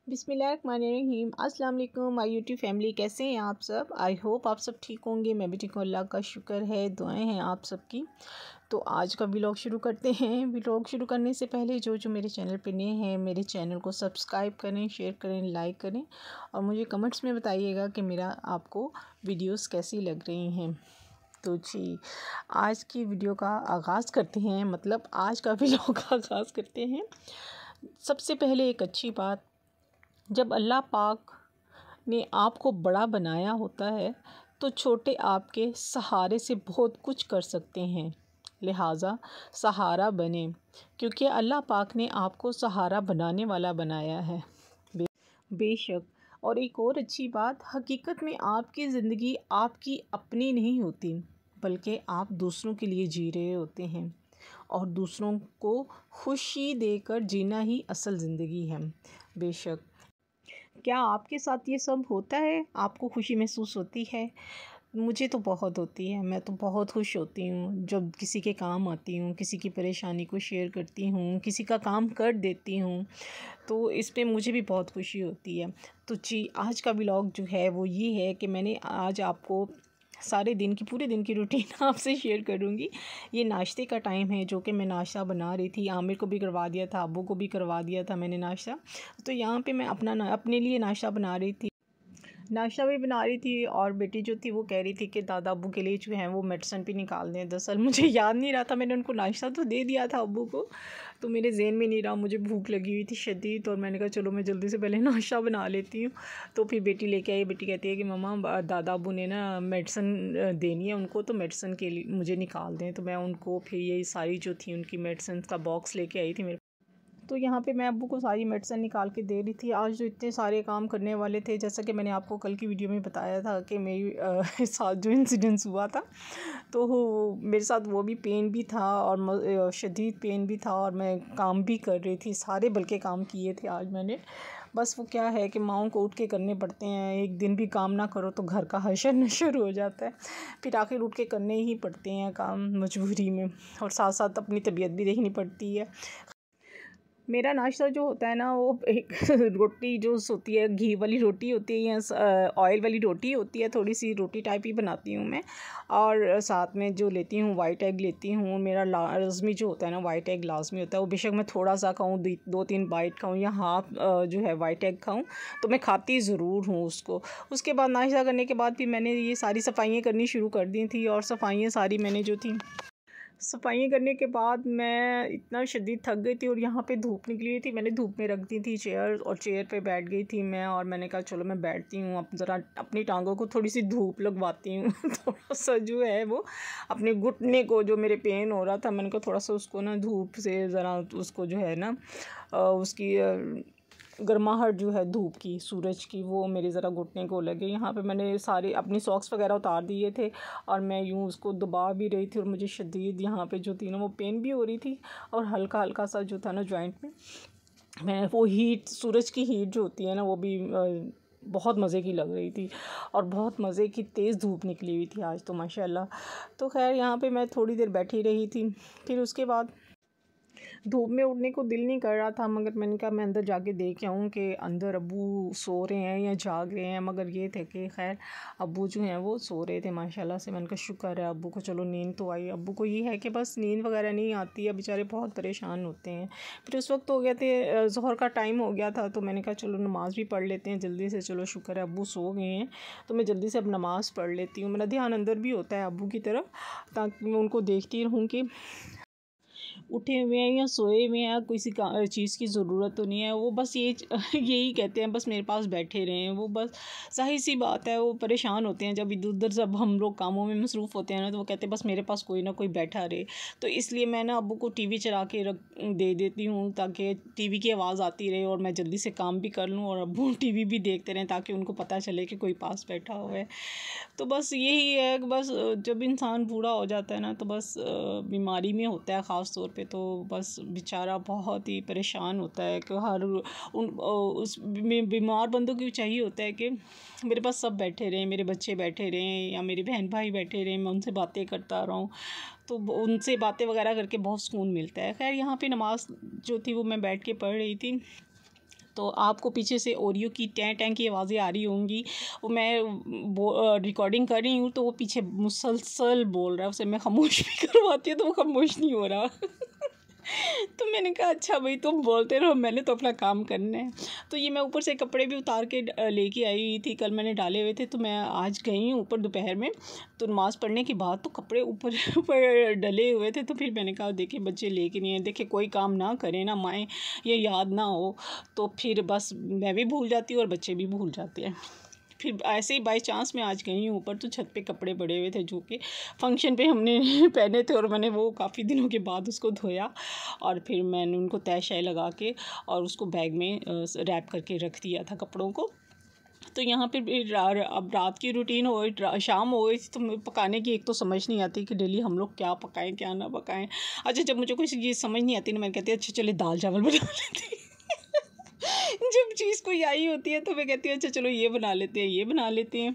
बिस्मिल्लाहिर्रहमानिर्रहीम। अस्सलाम वालेकुम माय यूट्यूब फैमिली, कैसे हैं आप सब। आई होप आप सब ठीक होंगे। मैं भी ठीक हूँ, अल्लाह का शुक्र है, दुआएं हैं आप सबकी। तो आज का व्लॉग शुरू करते हैं। व्लॉग शुरू करने से पहले जो मेरे चैनल पे नए हैं, मेरे चैनल को सब्सक्राइब करें, शेयर करें, लाइक करें और मुझे कमेंट्स में बताइएगा कि मेरा आपको वीडियोस कैसी लग रही हैं। तो जी, आज की वीडियो का आगाज़ करते हैं, मतलब आज का व्लॉग का आगाज़ करते हैं। सबसे पहले एक अच्छी बात, जब अल्लाह पाक ने आपको बड़ा बनाया होता है तो छोटे आपके सहारे से बहुत कुछ कर सकते हैं, लिहाजा सहारा बने, क्योंकि अल्लाह पाक ने आपको सहारा बनाने वाला बनाया है। बेशक। और एक और अच्छी बात, हकीकत में आपकी ज़िंदगी आपकी अपनी नहीं होती, बल्कि आप दूसरों के लिए जी रहे होते हैं और दूसरों को खुशी देकर जीना ही असल ज़िंदगी है। बेशक। क्या आपके साथ ये सब होता है? आपको खुशी महसूस होती है? मुझे तो बहुत होती है। मैं तो बहुत खुश होती हूँ जब किसी के काम आती हूँ, किसी की परेशानी को शेयर करती हूँ, किसी का काम कर देती हूँ, तो इस पे मुझे भी बहुत खुशी होती है। तो जी, आज का व्लॉग जो है वो ये है कि मैंने आज आपको सारे दिन की, पूरे दिन की रूटीन आपसे शेयर करूँगी। ये नाश्ते का टाइम है, जो कि मैं नाश्ता बना रही थी। आमिर को भी करवा दिया था, अब्बू को भी करवा दिया था मैंने नाश्ता। तो यहाँ पे मैं अपने लिए नाश्ता बना रही थी। नाश्ता भी बना रही थी और बेटी जो थी वो कह रही थी कि दादा अब्बू के लिए जो है वो मेडिसिन भी निकाल दें। दरअसल मुझे याद नहीं रहा था, मैंने उनको नाश्ता तो दे दिया था अब्बू को, तो मेरे ज़हन में नहीं रहा। मुझे भूख लगी हुई थी शदीद और मैंने कहा चलो मैं जल्दी से पहले नाश्ता बना लेती हूँ। तो फिर बेटी लेके आई। बेटी कहती है कि मम्मा दादा अब्बू ने ना मेडिसिन देनी है उनको, तो मेडिसिन के लिए मुझे निकाल दें। तो मैं उनको फिर ये सारी जो थी उनकी मेडिसिन का बॉक्स लेके आई थी मेरे। तो यहाँ पे मैं अब्बू को सारी मेडिसिन निकाल के दे रही थी। आज जो इतने सारे काम करने वाले थे, जैसा कि मैंने आपको कल की वीडियो में बताया था कि मेरी साथ जो इंसिडेंस हुआ था, तो मेरे साथ वो भी पेन भी था और शदीद पेन भी था और मैं काम भी कर रही थी। सारे बल्कि काम किए थे आज मैंने। बस वो क्या है कि माँओं को उठ के करने पड़ते हैं। एक दिन भी काम ना करो तो घर का हशर नशर हो जाता है, फिर आखिर उठ के करने ही पड़ते हैं काम मजबूरी में, और साथ साथ अपनी तबीयत भी देखनी पड़ती है। मेरा नाश्ता जो होता है ना, वो एक रोटी जो होती है, घी वाली रोटी होती है या ऑयल वाली रोटी होती है, थोड़ी सी रोटी टाइप ही बनाती हूँ मैं। और साथ में जो लेती हूँ वाइट एग लेती हूँ। मेरा लाजमी जो होता है ना, वाइट एग लाजमी होता है। वो बेशक मैं थोड़ा सा खाऊँ, 2-3 बाइट खाऊँ या हाफ जो है वाइट एग खाऊँ, तो मैं खाती ज़रूर हूँ उसको। उसके बाद नाश्ता करने के बाद फिर मैंने ये सारी सफाइयाँ करनी शुरू कर दी थी। और सफाइयाँ सारी मैंने जो थी, सफाइयाँ करने के बाद मैं इतना शदीद थक गई थी और यहाँ पे धूप निकली हुई थी। मैंने धूप में रख दी थी चेयर और चेयर पे बैठ गई थी मैं, और मैंने कहा चलो मैं बैठती हूँ, अब ज़रा अपनी टांगों को थोड़ी सी धूप लगवाती हूँ। थोड़ा सा जो है वो अपने घुटने को, जो मेरे पेन हो रहा था, मैंने कहा थोड़ा सा उसको ना धूप से ज़रा उसको जो है ना उसकी गर्माहट जो है धूप की, सूरज की, वो मेरे ज़रा घुटने को लगे। यहाँ पे मैंने सारे अपनी सॉक्स वगैरह उतार दिए थे और मैं यूँ उसको दबा भी रही थी और मुझे शदीद यहाँ पे जो थी ना वो पेन भी हो रही थी और हल्का हल्का सा जो था ना जॉइंट में। मैं वो हीट, सूरज की हीट जो होती है ना, वो भी बहुत मज़े की लग रही थी और बहुत मज़े की तेज़ धूप निकली हुई थी आज तो माशाल्लाह। तो खैर यहाँ पे मैं थोड़ी देर बैठी रही थी। फिर उसके बाद धूप में उठने को दिल नहीं कर रहा था, मगर मैंने कहा मैं अंदर जाके देख आऊँ कि अंदर अब्बू सो रहे हैं या जाग रहे हैं। मगर ये थे कि खैर अब्बू जो हैं वो सो रहे थे माशाल्लाह से। मैंने कहा शुक्र है अब्बू को, चलो नींद तो आई। अब्बू को ये है कि बस नींद वगैरह नहीं आती है, बेचारे बहुत परेशान होते हैं। फिर उस वक्त हो गया थे, ज़ोहर का टाइम हो गया था, तो मैंने कहा चलो नमाज़ भी पढ़ लेते हैं जल्दी से। चलो शुक्र है अब्बू सो गए हैं, तो मैं जल्दी से अब नमाज़ पढ़ लेती हूँ। मेरा ध्यान अंदर भी होता है अब्बू की तरफ, ताकि मैं उनको देखती रहूँ कि उठे हुए हैं या सोए हुए हैं, किसी चीज़ की ज़रूरत तो नहीं है। वो बस ये यही कहते हैं बस मेरे पास बैठे रहें। वो बस सही सी बात है, वो परेशान होते हैं जब इधर उधर जब हम लोग कामों में मसरूफ़ होते हैं ना, तो वो कहते हैं बस मेरे पास कोई ना कोई बैठा रहे। तो इसलिए मैं ना अब्बू को टीवी चला के दे देती हूँ, ताकि टीवी की आवाज़ आती रहे और मैं जल्दी से काम भी कर लूँ और अब्बू टीवी भी देखते रहें, ताकि उनको पता चले कि कोई पास बैठा हुआ है। तो बस यही है कि बस जब इंसान बूढ़ा हो जाता है ना, तो बस बीमारी में होता है ख़ास तौर पे, तो बस बेचारा बहुत ही परेशान होता है कि हर उस बीमार बंदों को चाहिए होता है कि मेरे पास सब बैठे रहें, मेरे बच्चे बैठे रहें या मेरे बहन भाई बैठे रहें, मैं उनसे बातें करता रहूँ। तो उनसे बातें वगैरह करके बहुत सुकून मिलता है। खैर यहाँ पे नमाज़ जो थी वो मैं बैठ के पढ़ रही थी। तो आपको पीछे से ओरियो की टैं टैं की आवाज़ें आ रही होंगी। वो मैं रिकॉर्डिंग कर रही हूँ तो वो पीछे मुसलसल बोल रहा है, उसे मैं खामोश भी करवाती हूँ तो वो खामोश नहीं हो रहा। तो मैंने कहा अच्छा भाई तुम बोलते रहो, मैंने तो अपना काम करना है। तो ये मैं ऊपर से कपड़े भी उतार के लेके आई हुई थी, कल मैंने डाले हुए थे। तो मैं आज गई हूँ ऊपर दोपहर में, तो नमाज़ पढ़ने के बाद तो कपड़े ऊपर ऊपर डले हुए थे। तो फिर मैंने कहा देखिए बच्चे लेके नहीं है, देखिए कोई काम ना करें ना माएँ, ये याद ना हो तो फिर बस मैं भी भूल जाती हूँ और बच्चे भी भूल जाते हैं। फिर ऐसे ही बाई चांस मैं आज गई हूँ ऊपर, तो छत पे कपड़े पड़े हुए थे जो कि फंक्शन पे हमने पहने थे, और मैंने वो काफ़ी दिनों के बाद उसको धोया और फिर मैंने उनको तय शय लगा के और उसको बैग में रैप करके रख दिया था कपड़ों को। तो यहाँ पे अब रात की रूटीन हो गई, शाम हो गई, तो पकाने की एक तो समझ नहीं आती कि डेली हम लोग क्या पकाएं क्या ना पकाएं। अच्छा जब मुझे कोई चीज़ समझ नहीं आती ना, मैं कहती अच्छा चले दाल चावल बना लेते जब चीज़ कोई आई होती है तो मैं कहती हूँ अच्छा चलो ये बना लेते हैं ये बना लेते हैं।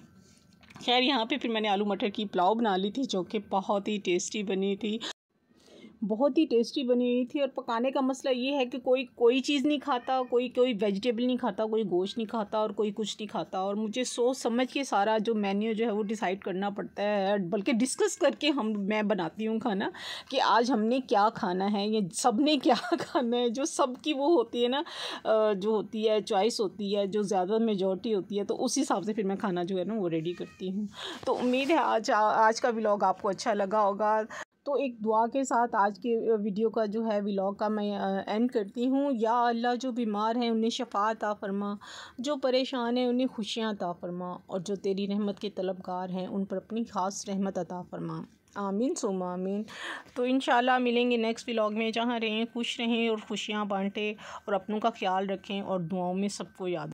खैर यहाँ पे फिर मैंने आलू मटर की पुलाव बना ली थी जो कि बहुत ही टेस्टी बनी थी, बहुत ही टेस्टी बनी हुई थी। और पकाने का मसला ये है कि कोई चीज़ नहीं खाता, कोई वेजिटेबल नहीं खाता, कोई गोश्त नहीं खाता और कोई कुछ नहीं खाता, और मुझे सोच समझ के सारा जो मेन्यू जो है वो डिसाइड करना पड़ता है, बल्कि डिस्कस करके मैं बनाती हूँ खाना कि आज हमने क्या खाना है, ये सब ने क्या खाना है। जो सबकी वो होती है ना, जो होती है चॉइस होती है, जो ज़्यादा मेजॉरिटी होती है, तो उस हिसाब से फिर मैं खाना जो है ना वो रेडी करती हूँ। तो उम्मीद है आज का व्लॉग आपको अच्छा लगा होगा। तो एक दुआ के साथ आज के वीडियो का जो है व्लॉग का मैं एंड करती हूँ। या अल्लाह जो बीमार हैं उन्हें शफ़ा अता फ़रमा, जो परेशान हैं उन्हें खुशियाँ अता फ़रमा, और जो तेरी रहमत के तलबगार हैं उन पर अपनी ख़ास रहमत अता फ़रमा। आमीन सुम्मा आमीन। तो इंशाल्लाह मिलेंगे नेक्स्ट व्लॉग में। जहाँ रहें खुश रहें और खुशियाँ बांटें और अपनों का ख्याल रखें और दुआओं में सबको याद